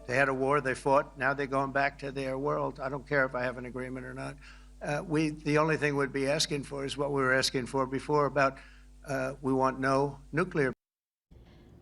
They had a war, they fought, now they're going back to their world. I don't care if I have an agreement or not. The only thing we'd be asking for is what we were asking for before about we want no nuclear.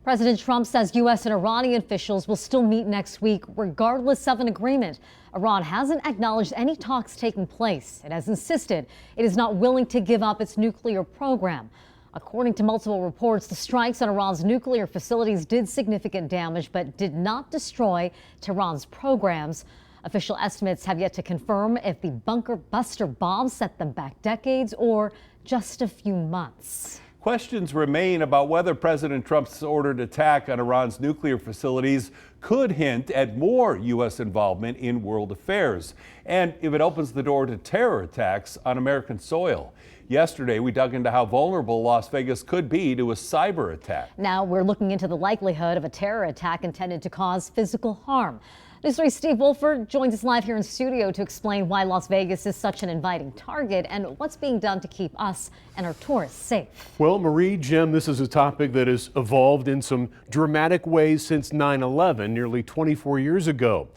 President Trump says U.S. and Iranian officials will still meet next week regardless of an agreement. Iran hasn't acknowledged any talks taking place. It has insisted it is not willing to give up its nuclear program. According to multiple reports, the strikes on Iran's nuclear facilities did significant damage but did not destroy Tehran's programs. Official estimates have yet to confirm if the bunker buster bomb set them back decades or just a few months. Questions remain about whether President Trump's ordered attack on Iran's nuclear facilities could hint at more U.S. involvement in world affairs, and if it opens the door to terror attacks on American soil. Yesterday, we dug into how vulnerable Las Vegas could be to a cyber attack. Now we're looking into the likelihood of a terror attack intended to cause physical harm. News 3's Steve Wolford joins us live here in studio to explain why Las Vegas is such an inviting target and what's being done to keep us and our tourists safe. Well, Marie, Jim, this is a topic that has evolved in some dramatic ways since 9/11 nearly 24 years ago.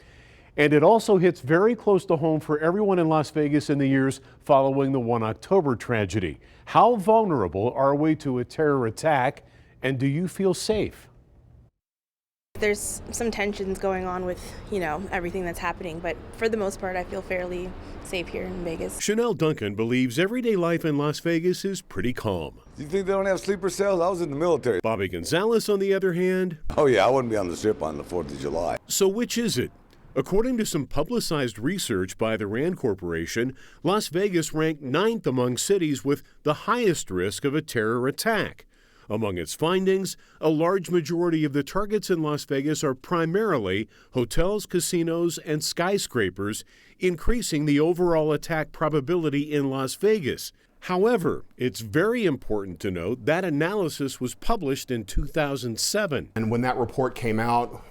And it also hits very close to home for everyone in Las Vegas in the years following the 1 October tragedy. How vulnerable are we to a terror attack, and do you feel safe? There's some tensions going on with, everything that's happening, but for the most part, I feel fairly safe here in Vegas. Shanelle Duncan believes everyday life in Las Vegas is pretty calm. You think they don't have sleeper cells? I was in the military. Bobby Gonzalez, on the other hand... Oh yeah, I wouldn't be on the strip on the 4th of July. So which is it? According to some publicized research by the RAND Corporation, Las Vegas ranked 9th among cities with the highest risk of a terror attack. Among its findings, a large majority of the targets in Las Vegas are primarily hotels, casinos, and skyscrapers, increasing the overall attack probability in Las Vegas. However, it's very important to note that analysis was published in 2007. And when that report came out,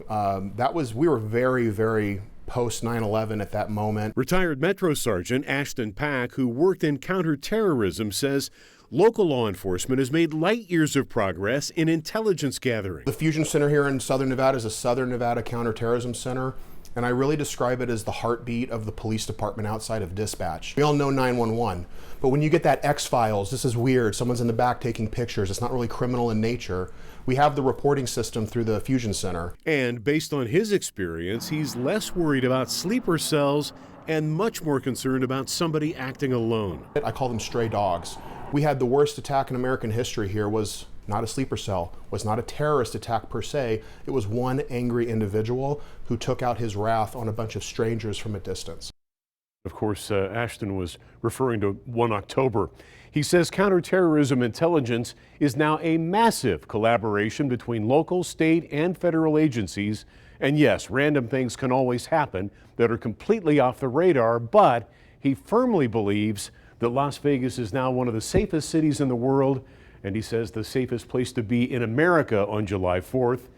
we were very, very post 9/11 at that moment. Retired Metro Sergeant Ashton Pack, who worked in counterterrorism, says local law enforcement has made light years of progress in intelligence gathering. The Fusion Center here in Southern Nevada is a Southern Nevada Counterterrorism Center, and I really describe it as the heartbeat of the police department outside of dispatch. We all know 911, but when you get that X-Files, this is weird, someone's in the back taking pictures, it's not really criminal in nature. We have the reporting system through the Fusion Center. And based on his experience, he's less worried about sleeper cells and much more concerned about somebody acting alone. I call them stray dogs. We had the worst attack in American history here. Was not a sleeper cell, was not a terrorist attack per se. It was one angry individual who took out his wrath on a bunch of strangers from a distance. Of course, Ashton was referring to 1 October. He says counterterrorism intelligence is now a massive collaboration between local, state, and federal agencies. And yes, random things can always happen that are completely off the radar, but he firmly believes that Las Vegas is now one of the safest cities in the world, and he says the safest place to be in America on July 4th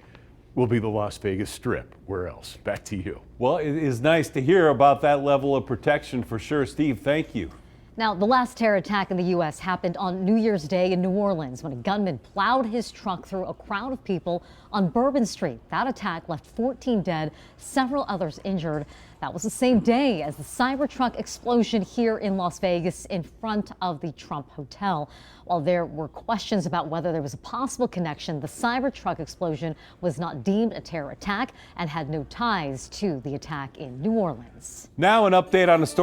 will be the Las Vegas Strip. Where else? Back to you. Well, it is nice to hear about that level of protection for sure. Steve, thank you. Now, the last terror attack in the U.S. happened on New Year's Day in New Orleans when a gunman plowed his truck through a crowd of people on Bourbon Street. That attack left 14 dead, several others injured. That was the same day as the Cybertruck explosion here in Las Vegas in front of the Trump Hotel. While there were questions about whether there was a possible connection, the Cybertruck explosion was not deemed a terror attack and had no ties to the attack in New Orleans. Now an update on a story